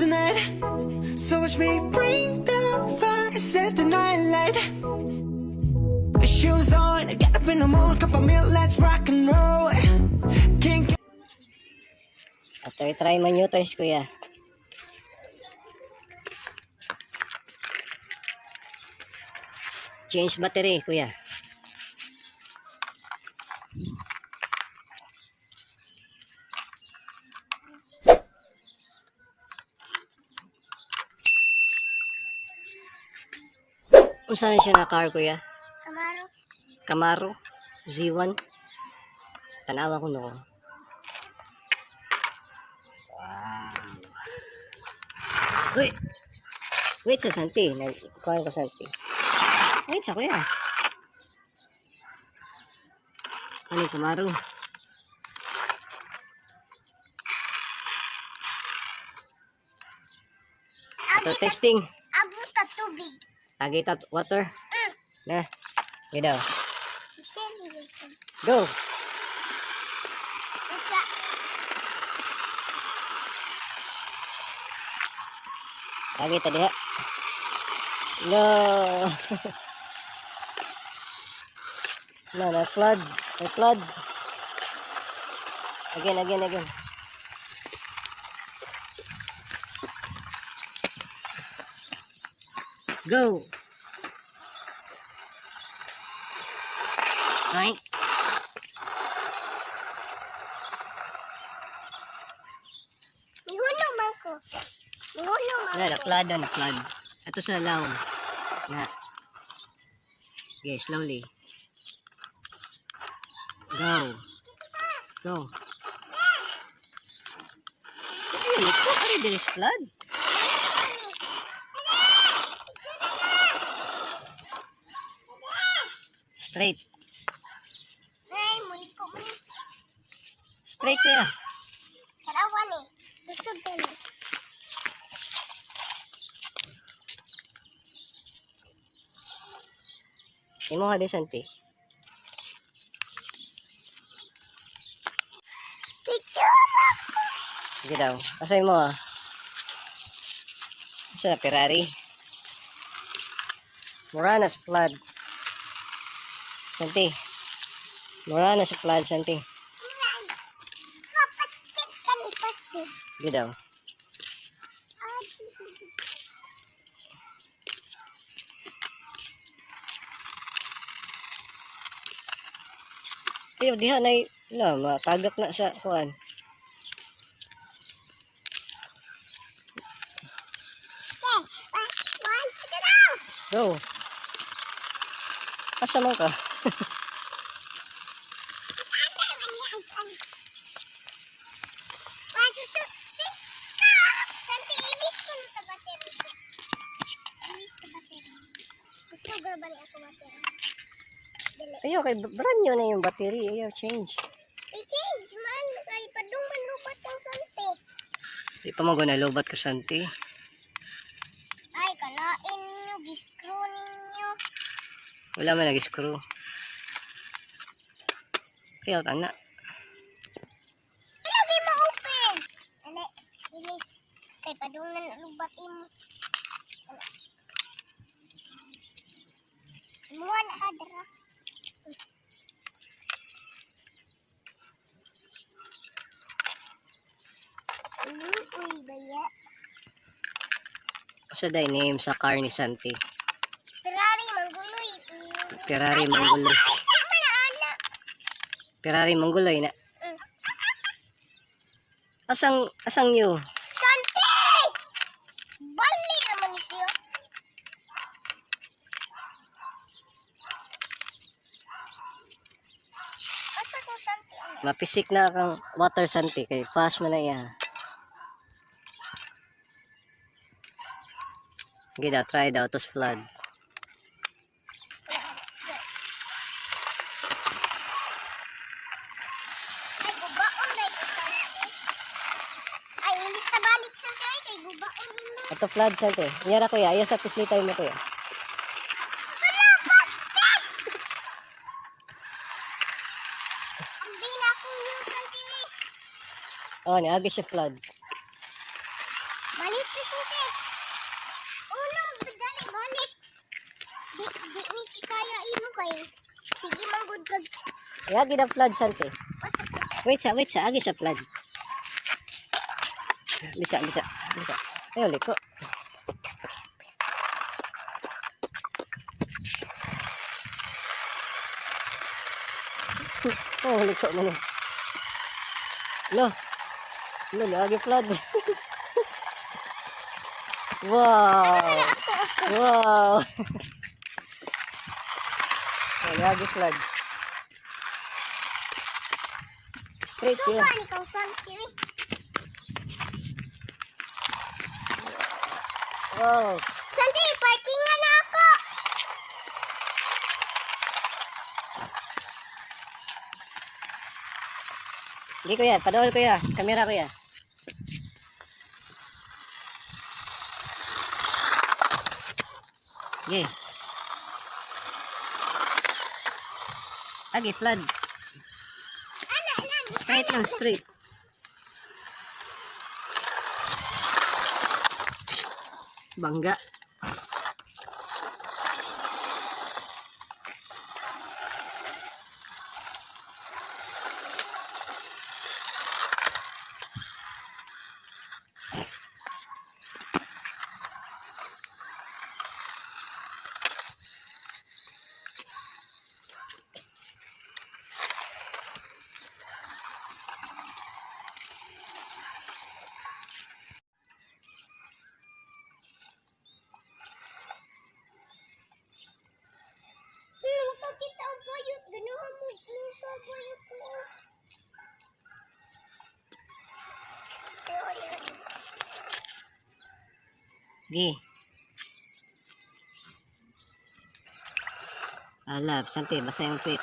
tonight. So watch me bring the fire, set the night light. Shoes on, get up in the morning, cup of milk, let's rock and roll. King. Ito, i-try mo new toys, kuya. Change battery, kuya. Kung saan siya na car, kuya? Camaro. Camaro Z1. Tanawa ko no. Wow. Wait. Wait sa Santi. Kuha ko Santi. Wait sa kuya. Ano yung Camaro? Ito testing. Abot ka tubig. Agita water. Na. Gida. Send it. Go. Agita diha. No. No, na flood. May flood. Again. Go. Right. Mihuno man ko. Mihuno man Na, ko. na flood. Ito sa lawn. Na. Okay, slowly. Go. Wait, ano there is flood? Straight. Ay, muli ko mo. Straight kaya. Karawan eh. Busog ka na. Imo nga din, Santi. Picture! Sige daw. Asay mo ah. Sa Ferrari. Moranas flood. Santi. Moranas flood, Santi. Mapatit ka ni Pasto. Sige daw. Pero diha na matagak na sa kuan. Go. Asa man ka? Ayaw kay brand new na yung battery. Ayaw change. I-change man. Kay padungan lupat ang sante. Di pa mo na lobat ka, Santi. Ay, kalain ninyo. Giskrew ninyo. Wala man nag-screw. Kaya ka na. Lagi mo open. Ano, ilis. Kay padungan lubat mo. Muan hadra. Uy, baya. Sa name sa car ni Santi. Ferrari, mangguloy. Ferrari Mongoloy. Sama na, anak. Ferrari Mongoloy na. Asang new? Santi! Bali naman siya. Asa ko Santi? Mapisik na kang water, Santi. Kay fast mo na yan. Sige daw, try daw. Tos flood. Ay, gubaon na ito Santi. Ay, ilis na balik Santi. Ay, kay gubaon na. Ito flood, Santi. Nyara kuya. Ayaw sa pisli tayo mo kuya. Wala, plastic! Ang bina kong new Santi. Oh, niagay siya flood. Balik pud kag Yagi na flood, Sante. Wait siya. Agi siya flood. Bisa. Ayaw, liko. Oh, liko mo na. Lo, lagi flood. Wow. Lagi flood. Straight suka siya. ni kang Santi. Wow. Santi, parkingan na ako. Hindi kuya, padawal kuya. Kamera kuya. Okay. Agi, flood. Straight lang, straight. Bangga. Makakita ang bayot. Ganahan mo sa bayot ko. Okay. Alap, Sante, basa yung feet.